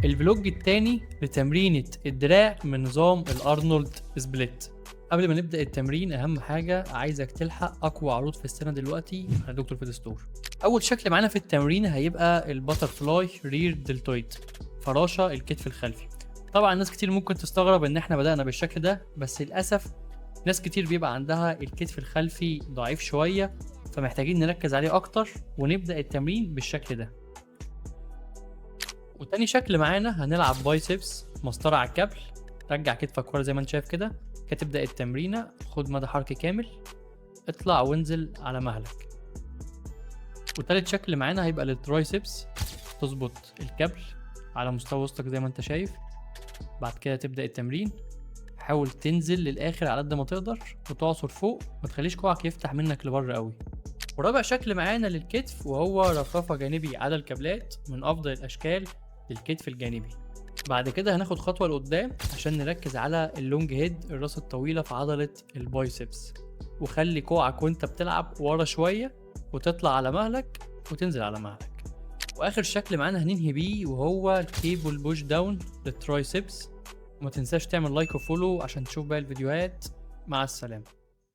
الفلوج التاني لتمرينة الدراع من نظام الارنولد سبليت. قبل ما نبدأ التمرين اهم حاجة عايزك تلحق اقوى عروض في السنة دلوقتي على دكتور فيت ستور. اول شكل معانا في التمرين هيبقى الباترفلاي رير دلتويد، فراشة الكتف الخلفي. طبعا ناس كتير ممكن تستغرب ان احنا بدأنا بالشكل ده، بس للأسف ناس كتير بيبقى عندها الكتف الخلفي ضعيف شوية، فمحتاجين نركز عليه اكتر ونبدأ التمرين بالشكل ده. وتاني شكل معانا هنلعب بايسبس مسطرة على الكابل. رجع كتفك ورا زي ما انت شايف كده. تبدأ التمرينة، خد مدى حركي كامل، اطلع وانزل على مهلك. وتالت شكل معانا هيبقى للترايسبس، تظبط الكابل على مستوى وسطك زي ما انت شايف. بعد كده تبدأ التمرين، حاول تنزل للآخر على قد ما تقدر وتعصر فوق، ما تخليش كوعك يفتح منك لبره قوي. ورابع شكل معانا للكتف وهو رفرفة جانبي على الكابلات، من أفضل الأشكال للكتف الجانبي. بعد كده هناخد خطوة لقدام عشان نركز على اللونج هيد، الراس الطويلة في عضلة البايسبس. وخلي كوعك وانت بتلعب ورا شوية وتطلع على مهلك وتنزل على مهلك. واخر شكل معانا هننهي بيه وهو الكيبل بوش داون للترايسبس. وما تنساش تعمل لايك وفولو عشان تشوف باقي الفيديوهات. مع السلامة.